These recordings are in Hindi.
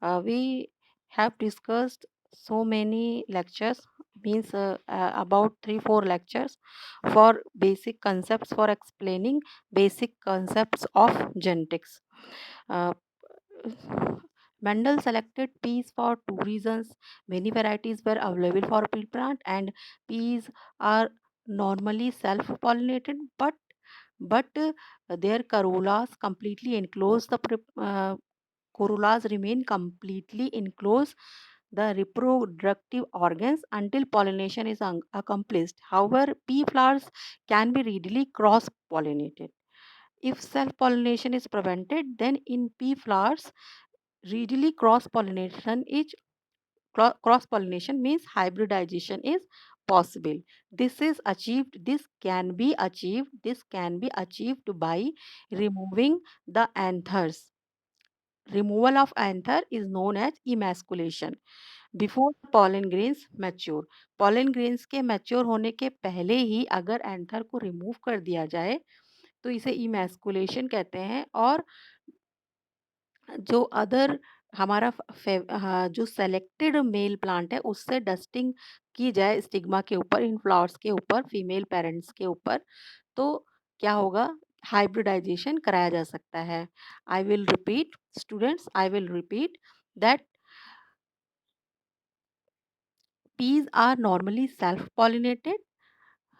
We have discussed so many lectures, means about 3 4 lectures for basic concepts for explaining basic concepts of genetics. Uh, Mendel selected peas for two reasons. Many varieties were available for pea plant, and peas are normally self-pollinated, but their corollas remain completely enclosed the reproductive organs until pollination is accomplished. However, pea flowers can be readily cross-pollinated. If self-pollination is prevented, then in pea flowers, readily cross-pollination means hybridization is possible. This can be achieved by removing the anthers. Removal of anther is known as emasculation. Before pollen grains mature. pollen grains के मैच्योर होने के पहले ही अगर एंथर को रिमूव कर दिया जाए तो इसे इमैस्कुलेशन कहते हैं। और जो अदर हमारा जो सेलेक्टेड मेल प्लांट है उससे डस्टिंग की जाए स्टिग्मा के ऊपर, इन फ्लावर्स के ऊपर, फीमेल पेरेंट्स के ऊपर, तो क्या होगा, हाइब्रिडाइजेशन कराया जा सकता है। I will repeat students, I will repeat that peas are normally self-pollinated,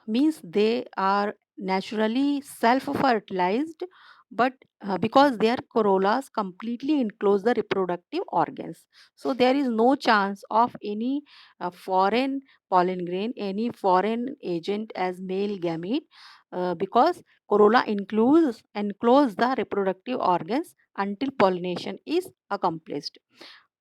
means they are naturally self-fertilized, but because their corollas completely enclose the reproductive organs, so there is no chance of any foreign pollen grain, any foreign agent as male gamete, because corolla enclose the reproductive organs until pollination is accomplished.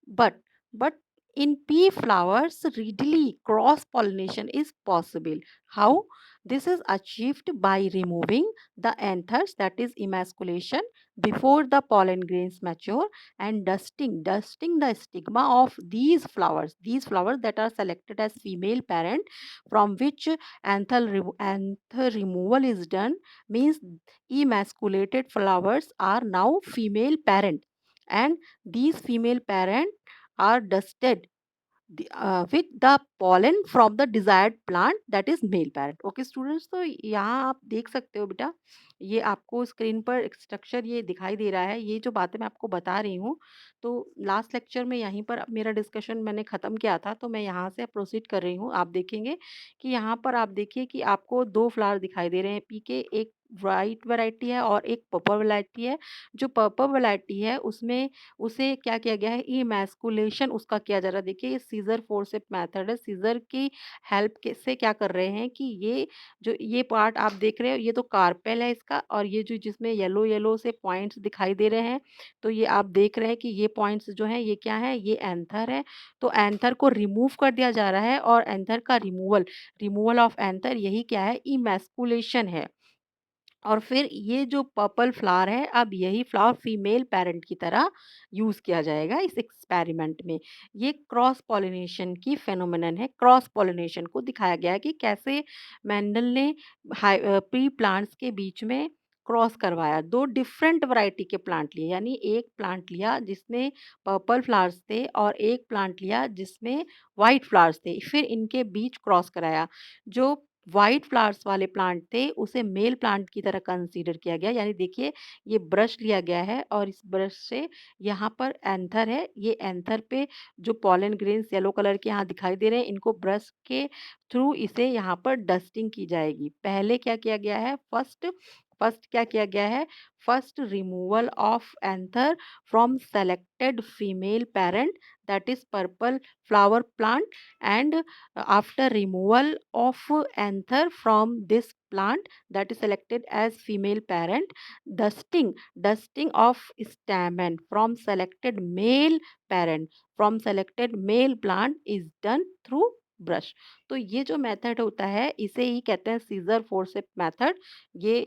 But but in pea flowers, readily cross pollination is possible. How? This is achieved by removing the anthers, that is emasculation, before the pollen grains mature, and dusting the stigma of these flowers that are selected as female parent, from which anther removal is done, means emasculated flowers are now female parent, and these female parent are dusted with the pollen from the desired plant, that is male parent. Okay students, तो यहाँ आप देख सकते हो बेटा, ये आपको स्क्रीन पर एक स्ट्रक्चर ये दिखाई दे रहा है। ये जो बातें मैं आपको बता रही हूँ, तो लास्ट लेक्चर में यहीं पर मेरा डिस्कशन मैंने ख़त्म किया था, तो मैं यहाँ से प्रोसीड कर रही हूँ। आप देखेंगे कि यहाँ पर आप देखिए कि आपको दो फ्लावर दिखाई दे रहे हैं पी के, एक वाइट वैरायटी है और एक पर्पल वैरायटी है। जो पर्पल वैरायटी है उसमें उसे क्या किया गया है, इमैस्कुलेशन उसका किया जा रहा है। देखिए ये सीज़र फोर्सेप मेथड है, सीज़र की हेल्प के से क्या कर रहे हैं कि ये जो ये पार्ट आप देख रहे हो, ये तो कार्पेल है इसका, और ये जो जिसमें येलो येलो से पॉइंट्स दिखाई दे रहे हैं, तो ये आप देख रहे हैं कि ये पॉइंट्स जो हैं ये क्या है, ये एंथर है। तो एंथर को रिमूव कर दिया जा रहा है, और एंथर का रिमूवल ऑफ एंथर यही क्या है, इमैस्कुलेशन है। और फिर ये जो पर्पल फ्लावर है, अब यही फ्लावर फीमेल पैरेंट की तरह यूज़ किया जाएगा इस एक्सपेरिमेंट में। ये क्रॉस पॉलिनेशन की फेनोमेनन है। क्रॉस पॉलिनेशन को दिखाया गया है कि कैसे मेंडल ने प्री प्लांट्स के बीच में क्रॉस करवाया। 2 डिफरेंट वैरायटी के प्लांट लिए, यानी एक प्लांट लिया जिसमें पर्पल फ्लावर्स थे और एक प्लांट लिया जिसमें व्हाइट फ्लावर्स थे। फिर इनके बीच क्रॉस कराया। जो व्हाइट फ्लावर्स वाले प्लांट थे उसे मेल प्लांट की तरह कंसीडर किया गया। यानी देखिए ये ब्रश लिया गया है और इस ब्रश से यहाँ पर एंथर है, ये एंथर पे जो पॉलन ग्रेन्स येलो कलर के यहाँ दिखाई दे रहे हैं, इनको ब्रश के थ्रू इसे यहाँ पर डस्टिंग की जाएगी। पहले क्या किया गया है, फर्स्ट फर्स्ट क्या किया गया है, first removal of anther from selected female parent, that is purple flower plant, and after removal of anther from this plant that is selected as female parent, dusting of stamen from selected male plant is done through brush. तो ये जो मेथड होता है इसे ही कहते हैं सीजर फोर्सेप मेथड। ये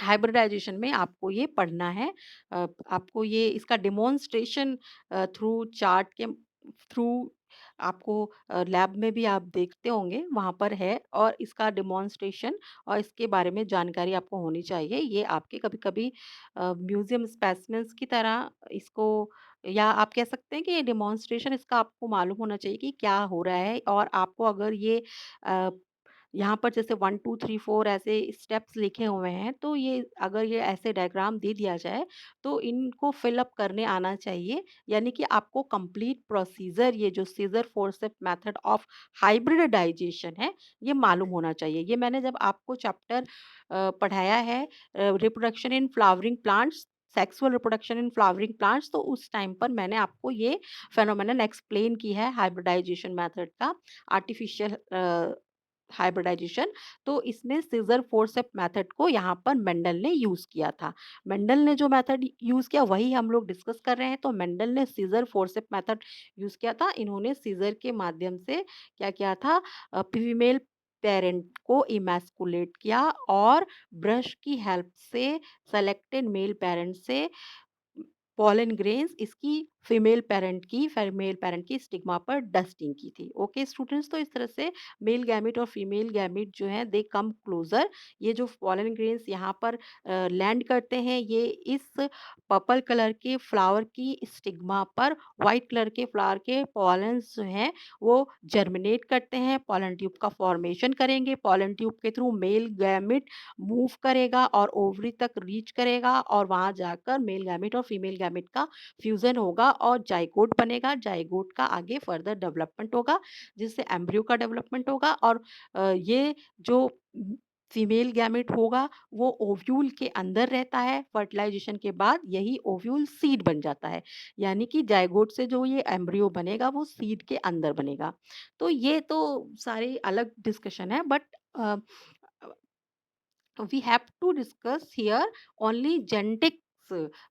हाइब्रिडाइजेशन में आपको ये पढ़ना है। आपको ये इसका डेमोन्स्ट्रेशन थ्रू चार्ट के थ्रू आपको लैब में भी आप देखते होंगे, वहाँ पर है और इसका डेमोंस्ट्रेशन और इसके बारे में जानकारी आपको होनी चाहिए। ये आपके कभी-कभी म्यूज़ियम स्पेसिमेंस की तरह इसको या आप कह सकते हैं कि ये डेमोंस्ट्रेशन इसका आपको मालूम होना चाहिए कि क्या हो रहा है और आपको अगर ये अ, यहाँ पर जैसे 1, 2, 3, 4 ऐसे स्टेप्स लिखे हुए हैं, तो ये अगर ये ऐसे डायग्राम दे दिया जाए, तो इनको फिल अप करने आना चाहिए। यानी कि आपको कंप्लीट प्रोसीजर ये जो scissor forceps method of hybridisation है, ये मालूम होना चाहिए। ये मैंने जब आपको चैप्टर पढ़ाया है reproduction in flowering plants, sexual reproduction in flowering plants, तो उस टाइम पर मैंने आपको ये फेनोमेनन एक्सप्लेन की है हाइब्रिडाइजेशन मेथड का, आर्टिफिशियल हाइब्रिडाइजेशन। तो इसमें सीजर फोर्सेप मेथड को यहाँ पर मेंडल ने यूज़ किया था। मेंडल ने जो मेथड यूज़ किया वही हम लोग डिस्कस कर रहे हैं। तो मेंडल ने सीजर फोर्सेप मेथड यूज़ किया था। इन्होंने सीजर के माध्यम से क्या किया था, फीमेल पेरेंट को इमैस्कुलेट किया और ब्रश की हेल्प से सेलेक्टेड मेल पेरेंट से पॉलन ग्रेन्स इसकी फीमेल पेरेंट की स्टिग्मा पर डस्टिंग की थी। ओके स्टूडेंट्स, तो इस तरह से मेल गैमीट और फीमेल गैमीट जो हैं दे कम क्लोजर। ये जो पॉलन ग्रेन्स यहाँ पर लैंड करते हैं, ये इस पर्पल कलर के फ्लावर की स्टिग्मा पर व्हाइट कलर के फ्लावर के पॉलन्स जो हैं वो जर्मिनेट करते हैं, पॉलन ट्यूब का फॉर्मेशन करेंगे, पॉलन ट्यूब के थ्रू मेल गैमीट मूव करेगा और ओवरी तक रीच करेगा और वहाँ जाकर मेल गैमेट और फीमेल गैमेट का फ्यूजन होगा और जाइगोट बनेगा। जाइगोट का आगे फर्दर डेवलपमेंट होगा जिससे एम्ब्रियो का डेवलपमेंट होगा और ये जो फीमेल गैमेट होगा वो ओव्यूल के अंदर रहता है। फर्टिलाइजेशन के बाद यही ओव्यूल सीड बन जाता है, यानी कि जाइगोट से जो ये एम्ब्रियो बनेगा वो सीड के अंदर बनेगा। तो ये तो सारी अलग डिस्कशन है, but we have to discuss here only genetics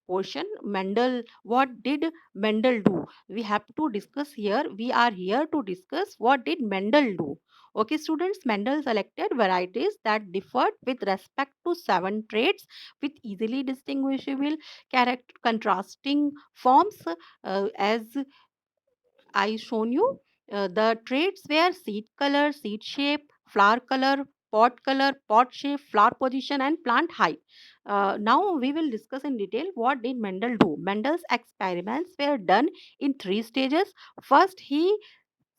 portion. Mendel, what did Mendel do? We have to discuss here, we are here to discuss what did Mendel do. Okay students, Mendel selected varieties that differed with respect to 7 traits with easily distinguishable character contrasting forms, as I shown you. The traits were seed color, seed shape, flower color, pot shape, flower position, and plant height. Now we will discuss in detail what did Mendel do. Mendel's experiments were done in 3 stages. First, he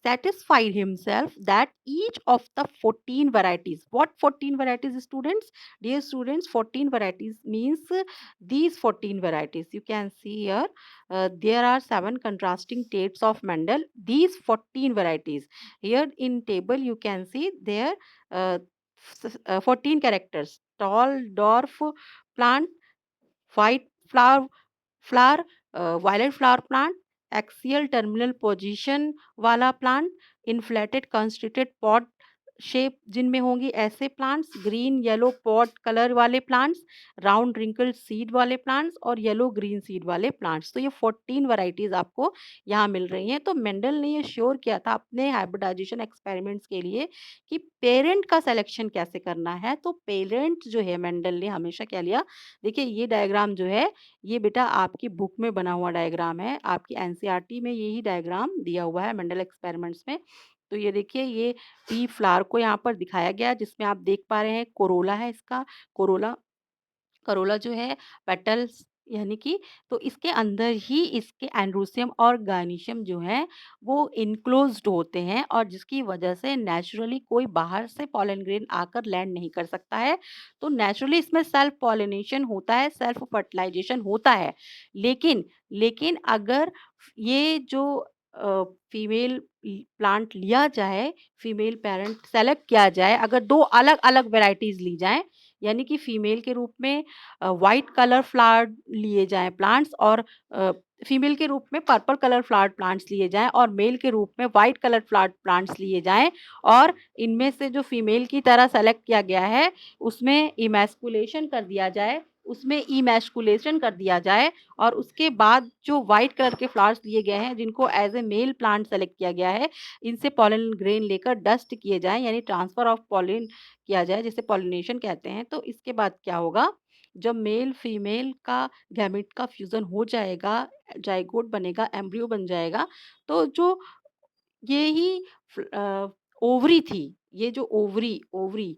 satisfied himself that each of the 14 varieties, what 14 varieties students, dear students, 14 varieties means these 14 varieties you can see here, there are 7 contrasting traits of Mendel, these 14 varieties here in table you can see there, 14 characters: tall dwarf plant, white flower, violet flower plant, axial terminal position वाला plant, inflated constructed pot shape जिनमें होंगी ऐसे plants, green yellow pot colour वाले प्लांट्स, राउंड रिंकल्ड सीड वाले प्लांट्स और येलो ग्रीन सीड वाले प्लांट्स। तो ये 14 वैरायटीज आपको यहाँ मिल रही हैं। तो मेंडल ने ये श्योर किया था अपने हाइब्रिडाइजेशन एक्सपेरिमेंट्स के लिए कि पेरेंट का सिलेक्शन कैसे करना है। तो पेरेंट जो है मेंडल ने हमेशा क्या लिया, देखिए ये डायग्राम जो है ये बेटा आपकी बुक में बना हुआ डायग्राम है, आपकी एनसीईआरटी में यही डायग्राम दिया हुआ है मेंडल एक्सपेरिमेंट्स में। तो ये देखिए ये पी फ्लावर को यहाँ पर दिखाया गया जिसमें आप देख पा रहे हैं कोरोला है इसका, कोरोला करोला जो है पेटल्स यानी कि, तो इसके अंदर ही इसके एंड्रोसियम और गायनीशियम जो है वो इनक्लोज्ड होते हैं और जिसकी वजह से नेचुरली कोई बाहर से पॉलन ग्रेन आकर लैंड नहीं कर सकता है। तो नेचुरली इसमें सेल्फ पॉलिनेशन होता है, सेल्फ फर्टिलाइजेशन होता है। लेकिन लेकिन अगर ये जो फीमेल प्लांट लिया जाए, फीमेल पेरेंट सेलेक्ट किया जाए, अगर दो अलग अलग वेराइटीज ली जाएं, यानी कि फीमेल के रूप में व्हाइट कलर फ्लावर लिए जाएँ प्लांट्स और फीमेल के रूप में पर्पल कलर फ्लावर प्लांट्स लिए जाएँ और मेल के रूप में व्हाइट कलर फ्लावर प्लांट्स लिए जाएँ और इनमें से जो फीमेल की तरह सेलेक्ट किया गया है उसमें इमैस्कुलेशन कर दिया जाए और उसके बाद जो व्हाइट कलर के फ्लावर्स लिए गए हैं जिनको as a male plant select किया गया है, इनसे पॉलन ग्रेन लेकर डस्ट किए जाएँ यानी ट्रांसफर ऑफ पॉलिन किया जाए जिसे पॉलिनेशन कहते हैं। तो इसके बाद क्या होगा, जब मेल फीमेल का गैमेट का फ्यूजन हो जाएगा, जाइगोट बनेगा, एम्ब्रियो बन जाएगा, तो जो ये ही ओवरी थी। ये जो ओवरी ओवरी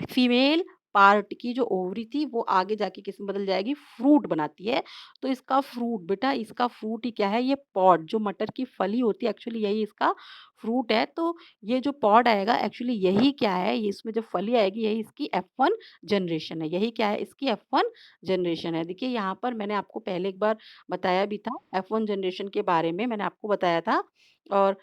फीमेल पार्ट की जो ओवरी थी वो आगे जाके किसमें बदल जाएगी, फ्रूट बनाती है। तो इसका फ्रूट बेटा इसका फ्रूट ही क्या है, ये पॉड जो मटर की फली होती है एक्चुअली यही इसका फ्रूट है। तो ये जो पॉड आएगा एक्चुअली यही क्या है, ये इसमें जो फली आएगी यही इसकी F1 जनरेशन है। यही क्या है, इसकी F1 जनरेशन है। देखिए यहाँ पर मैंने आपको पहले एक बार बताया भी था F1 जनरेशन के बारे में मैंने आपको बताया था। और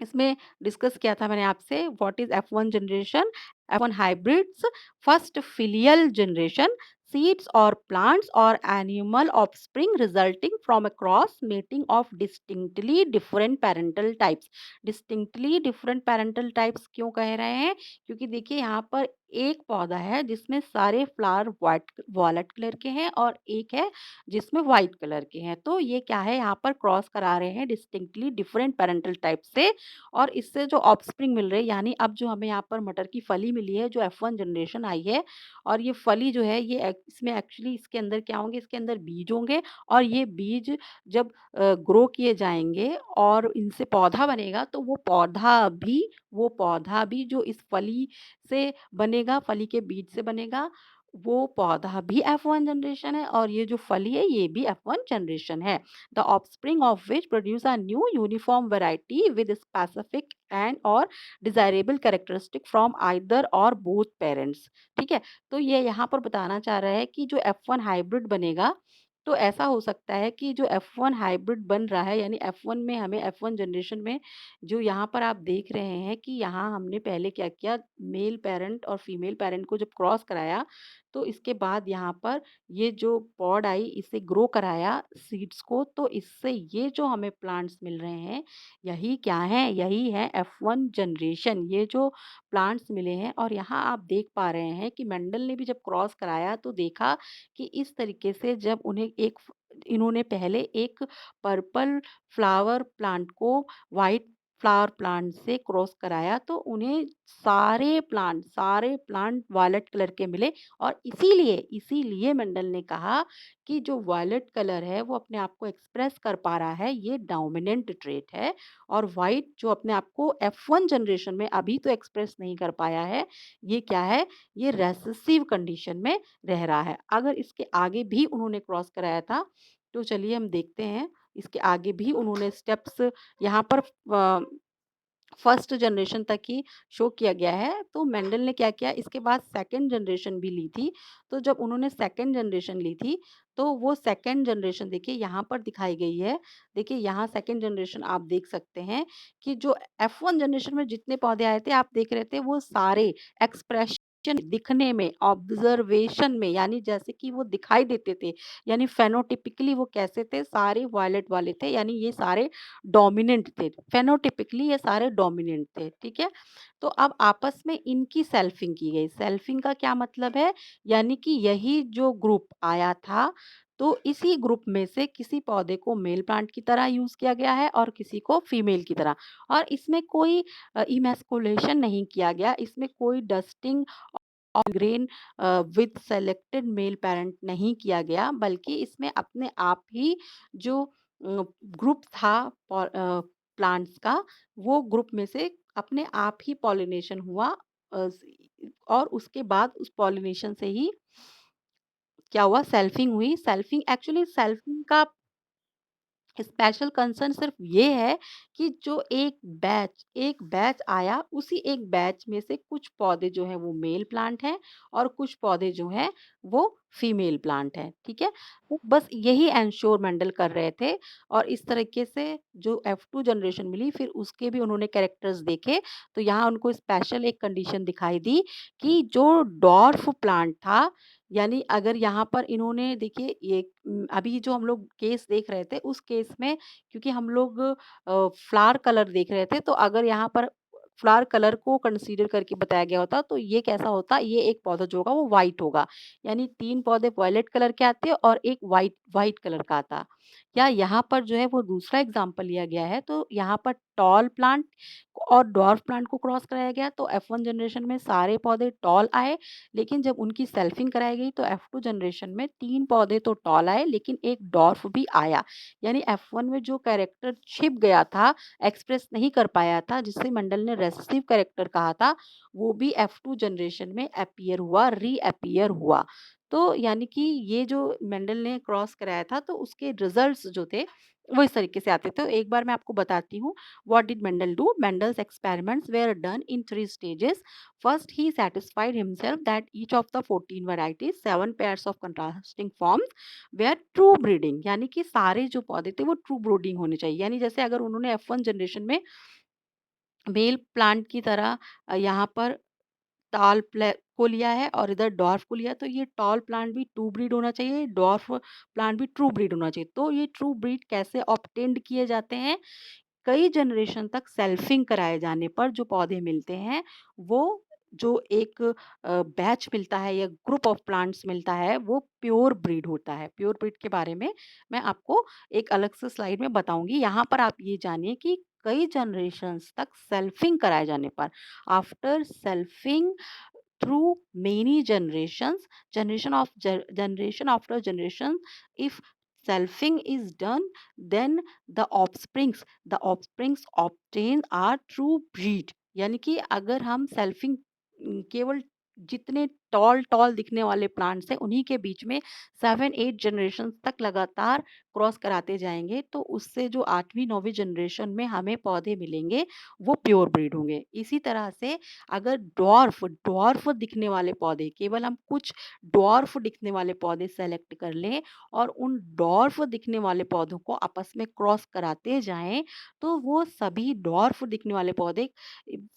इसमें डिस्कस किया था मैंने आपसे, what is F1 generation? F1 hybrids first filial generation seeds और प्लांट्स और animal offspring resulting from a cross mating of distinctly different parental types. Distinctly different parental types क्यों कह रहे हैं? क्योंकि देखिए यहाँ पर एक पौधा है जिसमें सारे फ्लावर व्हाइट वॉयलेट कलर के हैं और एक है जिसमें व्हाइट कलर के हैं। तो ये क्या है, यहाँ पर क्रॉस करा रहे हैं डिस्टिंक्टली डिफरेंट पैरेंटल टाइप से, और इससे जो ऑफस्प्रिंग मिल रहे हैं यानी अब जो हमें यहाँ पर मटर की फली मिली है जो F1 जनरेशन आई है, और ये फली जो है ये इसमें एक्चुअली इसके अंदर क्या होंगे, इसके अंदर बीज होंगे, और ये बीज जब ग्रो किए जाएँगे और इनसे पौधा बनेगा तो वो पौधा भी जो इस फली से बनेगा, फली के बीज से बनेगा, वो पौधा भी F1 जनरेशन है और ये जो फली है ये भी F1 जनरेशन है। The offspring of which produce a new uniform variety with specific and or desirable characteristic from either or both parents। ठीक है, तो ये यहाँ पर बताना चाह रहा है कि जो F1 हाइब्रिड बनेगा तो ऐसा हो सकता है कि जो F1 हाइब्रिड बन रहा है यानी F1 में हमें F1 जनरेशन में जो यहाँ पर आप देख रहे हैं कि यहाँ हमने पहले क्या किया, मेल पेरेंट और फीमेल पेरेंट को जब क्रॉस कराया तो इसके बाद यहाँ पर ये जो पॉड आई इसे ग्रो कराया सीड्स को, तो इससे ये जो हमें प्लांट्स मिल रहे हैं यही क्या है, यही है F1 जनरेशन। ये जो प्लांट्स मिले हैं और यहाँ आप देख पा रहे हैं कि मेंडल ने भी जब क्रॉस कराया तो देखा कि इस तरीके से जब उन्हें इन्होंने पहले एक पर्पल फ्लावर प्लांट को व्हाइट फ्लावर प्लांट से क्रॉस कराया तो उन्हें सारे प्लांट वायलेट कलर के मिले, और इसीलिए मेंडल ने कहा कि जो वायलेट कलर है वो अपने आप को एक्सप्रेस कर पा रहा है, ये डोमिनेंट ट्रेट है, और व्हाइट जो अपने आप को F1 जनरेशन में अभी तो एक्सप्रेस नहीं कर पाया है, ये क्या है, ये रेसेसिव कंडीशन में रह रहा है। अगर इसके आगे भी उन्होंने क्रॉस कराया था, तो चलिए हम देखते हैं, इसके आगे भी उन्होंने स्टेप्स यहाँ पर फर्स्ट जनरेशन तक ही शो किया गया है। तो मेंडल ने क्या किया, इसके बाद सेकंड जनरेशन भी ली थी। तो जब उन्होंने सेकंड जनरेशन ली थी, तो वो सेकंड जनरेशन देखिए यहाँ पर दिखाई गई है। देखिए यहाँ सेकंड जनरेशन आप देख सकते हैं कि जो F1 जनरेशन में जितने पौधे आए थे, आप देख रहे थे वो सारे एक्सप्रेशन दिखने में, ऑब्जर्वेशन में यानी जैसे कि वो दिखाई देते थे, यानी फेनोटिपिकली वो कैसे थे, सारे वायलेट वाले थे, यानी ये सारे डोमिनेंट थे। फेनोटिपिकली ये सारे डोमिनेंट थे, ठीक है? तो अब आपस में इनकी सेल्फिंग की गई। सेल्फिंग का क्या मतलब है? यानी कि यही जो ग्रुप आया था, तो इसी ग्रुप में से किसी पौधे को मेल प्लांट की तरह यूज़ किया गया है और किसी को फीमेल की तरह, और इसमें कोई इमैस्कुलेशन नहीं किया गया, इसमें कोई dusting grain with selected male parent नहीं किया गया, बल्कि इसमें अपने आप ही जो ग्रुप था प्लांट्स का, वो ग्रुप में से अपने आप ही पॉलिनेशन हुआ, और उसके बाद उस पॉलिनेशन से ही क्या हुआ, सेल्फिंग हुई। सेल्फिंग एक्चुअली सेल्फिंग का स्पेशल कंसर्न सिर्फ ये है कि जो एक बैच आया, उसी एक बैच में से कुछ पौधे जो हैं वो मेल प्लांट हैं और कुछ पौधे जो हैं वो फीमेल प्लांट हैं, ठीक है? तो बस यही एंश्योर मेंडल कर रहे थे, और इस तरीके से जो F2 जनरेशन मिली फिर उसके भी उन्होंने कैरेक्टर्स देखे, तो यहाँ उनको स्पेशल एक कंडीशन दिखाई दी कि जो डॉर्फ प्लांट था, यानी अगर यहाँ पर इन्होंने देखिए ये अभी जो हम लोग केस देख रहे थे उस केस में क्योंकि हम लोग फ्लावर कलर देख रहे थे, तो अगर यहाँ पर फ्लावर कलर को कंसीडर करके बताया गया होता तो ये कैसा होता, ये एक पौधा जो होगा वो व्हाइट होगा, यानी 3 पौधे वायलेट कलर के आते और एक व्हाइट व्हाइट कलर का आता। या यहाँ पर जो है वो दूसरा एग्ज़ाम्पल लिया गया है, तो यहाँ पर टॉल प्लांट और डॉर्फ प्लांट को क्रॉस कराया गया, तो F1 जनरेशन में सारे पौधे टॉल आए, लेकिन जब उनकी सेल्फिंग कराई गई तो F2 जनरेशन में 3 पौधे तो टॉल आए, लेकिन एक डॉर्फ भी आया। यानी F1 में जो कैरेक्टर छिप गया था, एक्सप्रेस नहीं कर पाया था, जिसे मंडल ने रेसेसिव कैरेक्टर कहा था, वो भी F2 जनरेशन में अपीयर हुआ, रीअपीयर हुआ। तो यानी कि ये जो मेंडल ने क्रॉस कराया था, तो उसके रिजल्ट्स जो थे वो इस तरीके से आते थे। तो एक बार मैं आपको बताती हूँ what did Mendel do. Mendel's experiments were done in 3 stages. First he satisfied himself that each of the 14 varieties 7 pairs of contrasting forms were true breeding, यानी कि सारे जो पौधे थे वो ट्रू ब्रीडिंग होने चाहिए। यानी जैसे अगर उन्होंने F1 जनरेशन में मेल प्लांट की तरह यहाँ पर टाल को लिया है और इधर डॉर्फ को लिया, तो ये टॉल प्लांट भी ट्रू ब्रीड होना चाहिए, डॉर्फ प्लांट भी ट्रू ब्रीड होना चाहिए। तो ये ट्रू ब्रीड कैसे ऑब्टेन्ड किए जाते हैं? कई जनरेशन तक सेल्फिंग कराए जाने पर जो पौधे मिलते हैं, वो जो एक बैच मिलता है या ग्रुप ऑफ प्लांट्स मिलता है, वो प्योर ब्रीड होता है। प्योर ब्रीड के बारे में मैं आपको एक अलग से स्लाइड में बताऊंगी। यहाँ पर आप ये जानिए कि कई जनरेशन्स तक सेल्फिंग कराए जाने पर, after selfing through many generations, generation after generation, if selfing is done, then the offsprings obtained are true breed। यानी कि अगर हम सेल्फिंग केवल जितने टॉल टॉल दिखने वाले प्लांट्स हैं उन्हीं के बीच में 7-8 जनरेशन तक लगातार क्रॉस कराते जाएंगे, तो उससे जो 8वीं 9वीं जनरेशन में हमें पौधे मिलेंगे वो प्योर ब्रीड होंगे। इसी तरह से अगर डॉर्फ डॉर्फ दिखने वाले पौधे, केवल हम कुछ डॉर्फ दिखने वाले पौधे सेलेक्ट कर लें और उन डॉर्फ दिखने वाले पौधों को आपस में क्रॉस कराते जाएं, तो वो सभी डॉर्फ दिखने वाले पौधे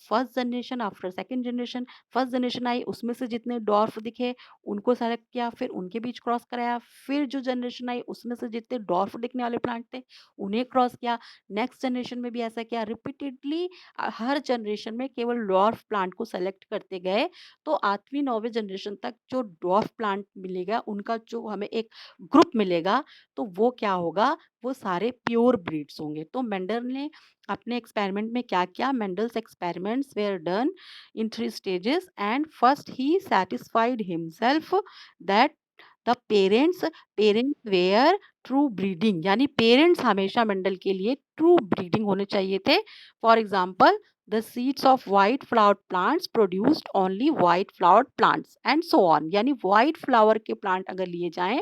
first generation after second generation, first generation आई उसमें से जितने डॉर्फ दिखे उनको सेलेक्ट किया, फिर उनके बीच क्रॉस कराया, फिर जो जनरेशन आई उसमें से जितने डॉर्फ दिखने वाले प्लांट थे उन्हें क्रॉस किया, नेक्स्ट जनरेशन में भी ऐसा किया रिपीटेडली। हर जनरेशन में केवल डॉर्फ प्लांट को सेलेक्ट करते गए, तो 8वीं 9वीं जनरेशन तक जो डॉर्फ प्लांट मिलेगा उनका जो हमें एक ग्रुप मिलेगा, तो वो क्या होगा, वो सारे प्योर ब्रीड्स होंगे। तो मेंडल ने अपने एक्सपेरिमेंट में क्या किया? Mendel's experiments were done in 3 stages and first he satisfied himself that the parents were true breeding, यानी पेरेंट्स हमेशा मेंडल के लिए ट्रू ब्रीडिंग होने चाहिए थे। For example, the seeds of white flowered plants produced only white flowered plants and so on। यानी white flower के प्लांट अगर लिए जाएं,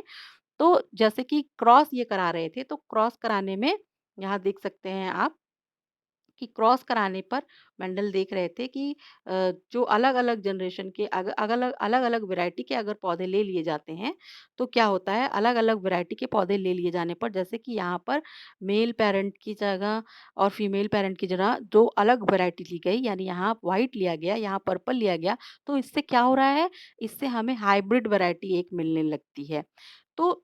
तो जैसे कि क्रॉस ये करा रहे थे, तो क्रॉस कराने में यहाँ देख सकते हैं आप कि क्रॉस कराने पर मेंडल देख रहे थे कि जो अलग-अलग जनरेशन के अलग-अलग वैरायटी के अगर पौधे ले लिए जाते हैं, तो क्या होता है, अलग-अलग वैरायटी के पौधे ले लिए जाने पर, जैसे कि यहाँ पर मेल पेरेंट की जगह और फीमेल पेरेंट की जगह 2 अलग वैरायटी ली गई, यानी यहाँ व्हाइट लिया गया, यहाँ पर्पल लिया गया, तो इससे क्या हो रहा है, इससे हमें हाइब्रिड वैरायटी एक मिलने लगती है। तो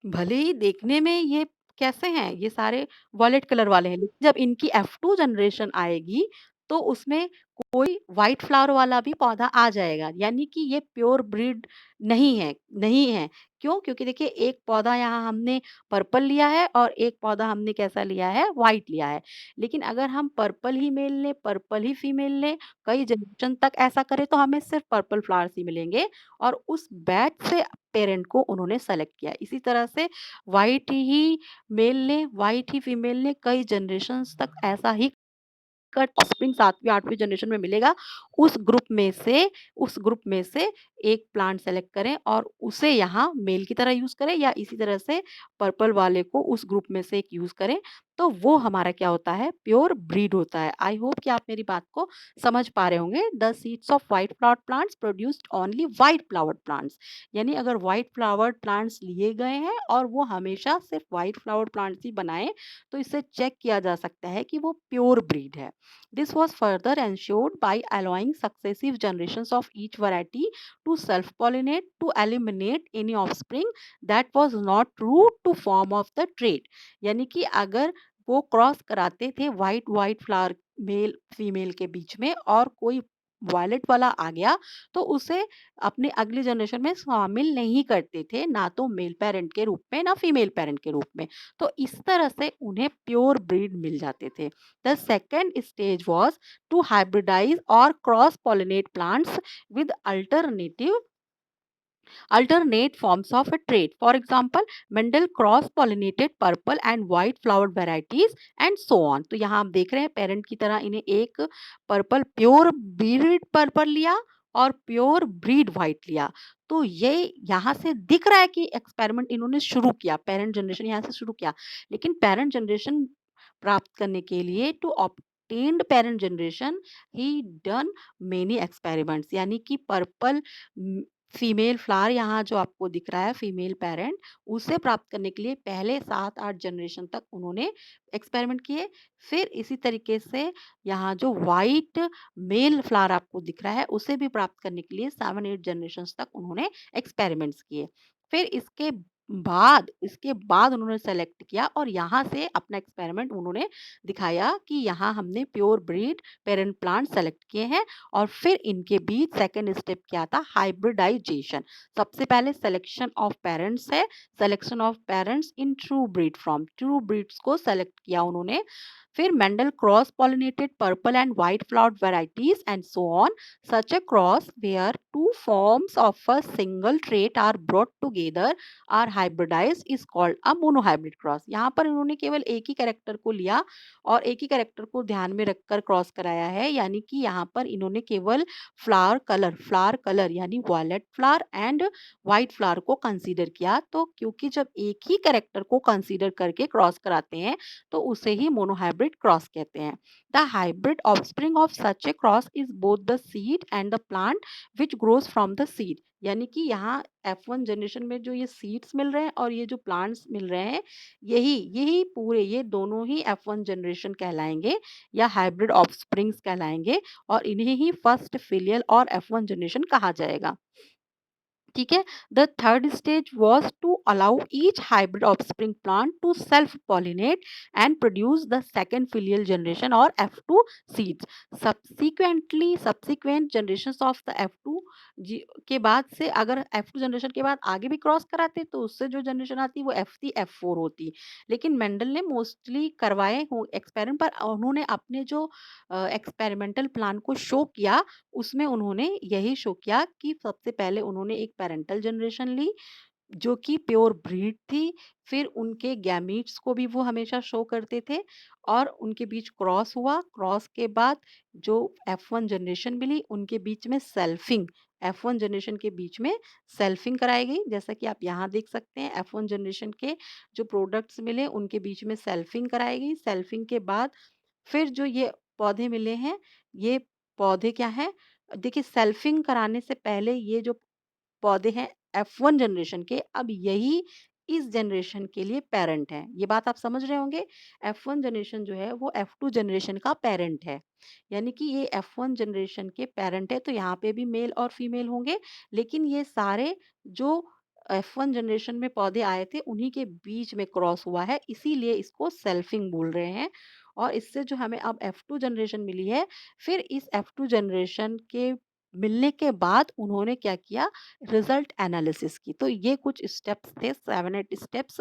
भले ही देखने में ये कैसे हैं, ये सारे वॉयलेट कलर वाले हैं, लेकिन जब इनकी F2 जनरेशन आएगी, तो उसमें कोई व्हाइट फ्लावर वाला भी पौधा आ जाएगा, यानी कि ये प्योर ब्रीड नहीं है। क्यों? क्योंकि देखिए एक पौधा यहाँ हमने पर्पल लिया है और एक पौधा हमने कैसा लिया है? व्हाइट लिया है। लेकिन अगर हम पर्पल ही मेल लें, पर्पल ही फीमेल लें, कई जनरेशन तक ऐसा करें, तो हमें सिर्फ पर्पल फ्लावर्स ही मिलेंगे और उस बैच से पेरेंट को उन्होंने सेलेक्ट किया। इसी तरह से व्हाइट ही मेल ने, व्हाइट ही फीमेल ने, कई जनरेशंस तक ऐसा ही कट ऑफस्प्रिंग 7वीं 8वीं जनरेशन में मिलेगा। उस ग्रुप में से एक प्लांट सेलेक्ट करें और उसे यहाँ मेल की तरह यूज़ करें या इसी तरह से पर्पल वाले को उस ग्रुप में से एक यूज़ करें, तो वो हमारा क्या होता है? प्योर ब्रीड होता है। आई होप कि आप मेरी बात को समझ पा रहे होंगे। The seeds of white flowered plants produced only white flowered plants, यानी अगर व्हाइट फ्लावर्ड प्लांट्स लिए गए हैं और वो हमेशा सिर्फ व्हाइट फ्लावर्ड प्लांट्स ही बनाएँ, तो इससे चेक किया जा सकता है कि वो प्योर ब्रीड है। This was further ensured by allowing successive generations of each variety to self-pollinate to eliminate any offspring that was not true to form of the trait। यानी कि अगर वो क्रॉस कराते थे white white flower male female के बीच में और कोई वायलेट वाला आ गया तो उसे अपने अगली जनरेशन में शामिल नहीं करते थे, ना तो मेल पेरेंट के रूप में, ना फीमेल पेरेंट के रूप में। तो इस तरह से उन्हें प्योर ब्रीड मिल जाते थे। The second stage was to hybridise और cross pollinate plants with alternate forms of a trait. For example, Mendel cross-pollinated purple and white flowered varieties and so on. तो यहाँ आप देख रहे हैं पेरेंट की तरह इन्हें एक पर्पल प्योर ब्रीड पर्पल लिया और प्योर ब्रीड व्हाइट लिया। तो ये यहाँ से दिख रहा है कि एक्सपेरिमेंट इन्होंने शुरू किया, पेरेंट जनरेशन यहाँ से शुरू किया। लेकिन पेरेंट जनरेशन प्राप्त करने के लिए to obtained parent generation he done many experiments, यानी कि पर्पल फीमेल फ्लावर यहाँ जो आपको दिख रहा है फीमेल पेरेंट, उसे प्राप्त करने के लिए पहले 7-8 जनरेशन तक उन्होंने एक्सपेरिमेंट किए। फिर इसी तरीके से यहाँ जो व्हाइट मेल फ्लावर आपको दिख रहा है उसे भी प्राप्त करने के लिए 7-8 जनरेशंस तक उन्होंने एक्सपेरिमेंट्स किए। फिर इसके बाद उन्होंने सेलेक्ट किया और यहाँ से अपना एक्सपेरिमेंट उन्होंने दिखाया कि यहाँ हमने pure breed parent plant select किए हैं। और फिर इनके बीच सेकंड स्टेप क्या था, हाइब्रिडाइजेशन। सबसे पहले सिलेक्शन ऑफ पेरेंट्स है, selection of parents in true breed from true breeds को सेलेक्ट किया उन्होंने। फिर Mendel cross pollinated purple and white flowered varieties and so on. Such a cross where two forms of a single trait are brought together are hybridized is called a monohybrid cross. यहाँ पर इन्होंने केवल एक ही कैरेक्टर को लिया और एक ही कैरेक्टर को ध्यान में रखकर क्रॉस कराया है, यानी कि यहाँ पर इन्होंने केवल फ्लावर कलर यानी violet flower and white flower को कंसीडर किया। तो क्योंकि जब एक ही कैरेक्टर को कंसीडर करके क्रॉस कराते हैं तो उसे ही मोनोहाइब्रिड क्रॉस कहते हैं। The hybrid offspring of such a cross is both the seed and the plant which grows from the seed. यानी कि यहाँ F1 जनरेशन में जो ये सीड्स मिल रहे हैं और ये जो प्लांट्स मिल रहे हैं, यही यही पूरे ये दोनों ही F1 जनरेशन कहलाएंगे या हाइब्रिड ऑफस्प्रिंग्स कहलाएंगे और इन्हें ही फर्स्ट फिलियल और F1 जनरेशन कहा जाएगा। ठीक है। The third stage was to allow each hybrid offspring plant to self pollinate and produce the second filial generation और F2 seeds. Subsequent generation of the F2 के बाद से अगर F2 जनरेशन के बाद आगे भी क्रॉस कराते तो उससे जो जनरेशन आती वो F3 F4 होती। लेकिन मेंडल ने मोस्टली करवाए एक्सपेरिमेंट, पर उन्होंने अपने जो एक्सपेरिमेंटल प्लान को शो किया उसमें उन्होंने यही शो किया कि सबसे पहले उन्होंने एक पैरेंटल जनरेशन ली जो कि प्योर ब्रीड थी। फिर उनके गैमीट्स को भी वो हमेशा शो करते थे और उनके बीच क्रॉस हुआ। क्रॉस के बाद जो F1 जनरेशन मिली उनके बीच में सेल्फिंग, F1 जनरेशन के बीच में सेल्फिंग कराई गई। जैसा कि आप यहाँ देख सकते हैं F1 जनरेशन के जो प्रोडक्ट्स मिले उनके बीच में सेल्फिंग कराई गई। सेल्फिंग के बाद फिर जो ये पौधे मिले हैं, ये पौधे क्या हैं? देखिए सेल्फिंग कराने से पहले ये जो पौधे हैं F1 जनरेशन के, अब यही इस जनरेशन के लिए पेरेंट हैं। ये बात आप समझ रहे होंगे। F1 जनरेशन जो है वो F2 जनरेशन का पेरेंट है। यानी कि ये F1 जनरेशन के पेरेंट है तो यहाँ पे भी मेल और फीमेल होंगे। लेकिन ये सारे जो F1 जनरेशन में पौधे आए थे उन्हीं के बीच में क्रॉस हुआ है, इसीलिए इसको सेल्फिंग बोल रहे हैं। और इससे जो हमें अब F2 जनरेशन मिली है, फिर इस F2 जनरेशन के मिलने के बाद उन्होंने क्या किया, रिजल्ट एनालिसिस की। तो ये कुछ स्टेप्स थे, 7-8 स्टेप्स,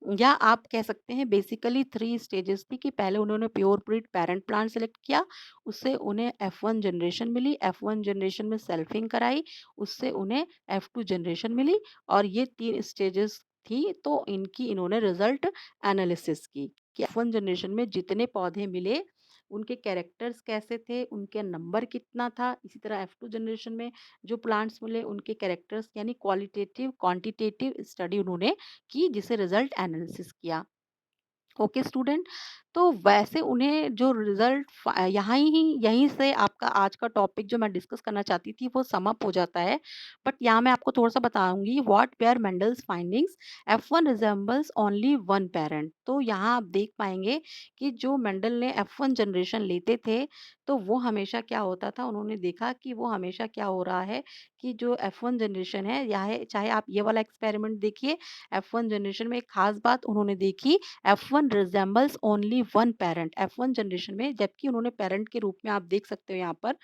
या आप कह सकते हैं बेसिकली 3 स्टेजेस थी कि पहले उन्होंने pure breed parent plant select किया, उससे उन्हें F1 जनरेशन मिली, F1 जनरेशन में सेल्फिंग कराई, उससे उन्हें F2 जनरेशन मिली और ये 3 स्टेजेस थी। तो इनकी इन्होंने रिजल्ट एनालिसिस की कि F1 जनरेशन में जितने पौधे मिले उनके कैरेक्टर्स कैसे थे, उनके नंबर कितना था। इसी तरह F2 जनरेशन में जो प्लांट्स मिले उनके कैरेक्टर्स यानी क्वालिटेटिव क्वांटिटेटिव स्टडी उन्होंने की, जिसे रिजल्ट एनालिसिस किया। ओके स्टूडेंट, तो वैसे उन्हें जो रिजल्ट यहाँ ही यहीं से आपका आज का टॉपिक जो मैं डिस्कस करना चाहती थी वो सम अप हो जाता है। बट यहाँ मैं आपको थोड़ा सा बताऊंगी what were Mendel's findings. F1 resembles only one parent. तो यहाँ आप देख पाएंगे कि जो मेंडल ने F1 जनरेशन लेते थे तो वो हमेशा क्या होता था, उन्होंने देखा कि वो हमेशा क्या हो रहा है कि जो F1 जनरेशन है, या है चाहे आप ये वाला एक्सपेरिमेंट देखिए, F1 जनरेशन में एक खास बात उन्होंने देखी, F1 resembles only only one parent F1 generation में, जबकि उन्होंने पेरेंट के रूप में आप देख सकते हो यहाँ पर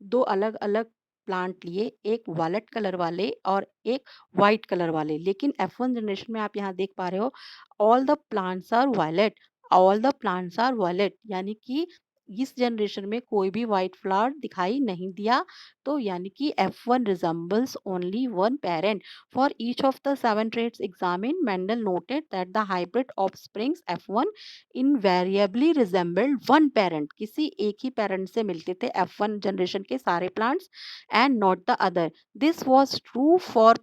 2 अलग-अलग प्लांट लिए, एक वायलेट कलर वाले और एक व्हाइट कलर वाले। लेकिन F1 जनरेशन में आप यहाँ देख पा रहे हो all the plants are violet, all the plants are violet, यानी कि इस जनरेशन में कोई भी व्हाइट फ्लावर दिखाई नहीं दिया। तो यानी कि F1 resembles only one parent. For each of the 7 traits examined, Mendel noted that the hybrid offsprings F1 invariably resembled one parent. किसी एक ही parent से मिलते थे F1 जनरेशन के सारे plants and not the other. This was true for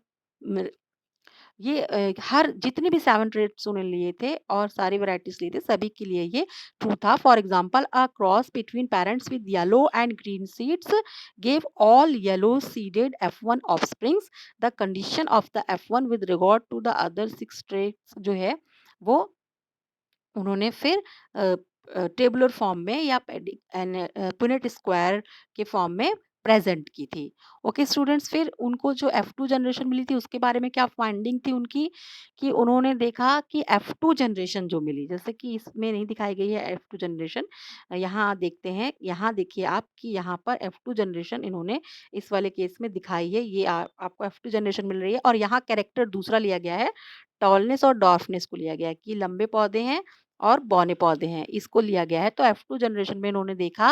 ये हर जितने भी 7 ट्रेड्स उन्होंने लिए थे और सारी वैराइटीज़ लिए थे, सभी के लिए ये ट्रू था। For example a cross between parents with yellow and green seeds give all yellow seeded F1 offsprings. The condition of the F1 with regard to the other 6 traits जो है, वो उन्होंने फिर टेबुलर फॉर्म में या पुनेट स्क्वायर के फॉर्म में प्रेजेंट की थी। ओके स्टूडेंट्स, फिर उनको जो F2 जनरेशन मिली थी उसके बारे में क्या फाइंडिंग थी उनकी, कि उन्होंने देखा कि F2 जनरेशन जो मिली, जैसे कि इसमें नहीं दिखाई गई है F2 जनरेशन, यहाँ देखते हैं, यहाँ देखिए आप कि यहाँ पर F2 जनरेशन इन्होंने इस वाले केस में दिखाई है। ये आपको F2 जनरेशन मिल रही है और यहाँ कैरेक्टर दूसरा लिया गया है, टॉलनेस और डॉर्फनेस को लिया गया है कि लंबे पौधे हैं और बौने पौधे हैं, इसको लिया गया है। तो F2 जनरेशन में इन्होंने देखा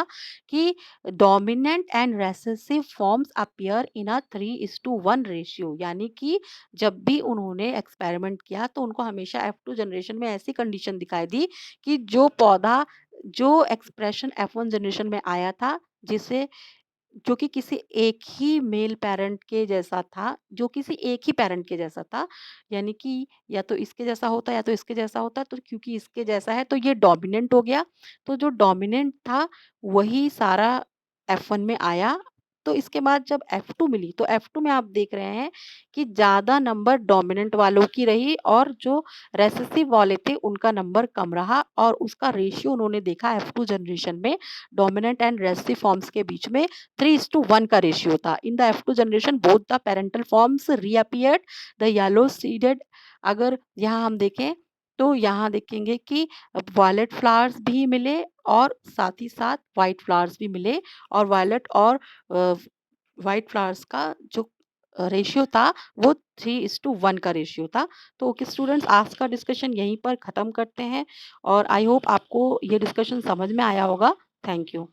कि dominant and recessive forms appear in a 3:1 ratio, यानी कि जब भी उन्होंने एक्सपेरिमेंट किया तो उनको हमेशा F2 जनरेशन में ऐसी कंडीशन दिखाई दी कि जो पौधा, जो एक्सप्रेशन F1 जनरेशन में आया था, जिसे जो कि किसी एक ही मेल पैरेंट के जैसा था, जो किसी एक ही पैरेंट के जैसा था, यानी कि या तो इसके जैसा होता या तो इसके जैसा होता, तो क्योंकि इसके जैसा है तो ये डोमिनेंट हो गया। तो जो डोमिनेंट था वही सारा F1 में आया। तो इसके बाद जब F2 मिली तो F2 में आप देख रहे हैं कि ज़्यादा नंबर डोमिनेंट वालों की रही और जो रेसेसिव वाले थे उनका नंबर कम रहा, और उसका रेशियो उन्होंने देखा F2 जनरेशन में डोमिनेंट एंड रेसेसिव फॉर्म्स के बीच में 3:1 का रेशियो था। In the F2 generation both the parental forms reappeared the yellow seeded. अगर यहाँ हम देखें तो यहाँ देखेंगे कि वायलेट फ्लावर्स भी मिले और साथ ही साथ व्हाइट फ्लावर्स भी मिले, और वायलेट और व्हाइट फ्लावर्स का जो रेशियो था वो 3:1 का रेशियो था। तो ओके स्टूडेंट्स, आज का डिस्कशन यहीं पर ख़त्म करते हैं और आई होप आपको ये डिस्कशन समझ में आया होगा। Thank you.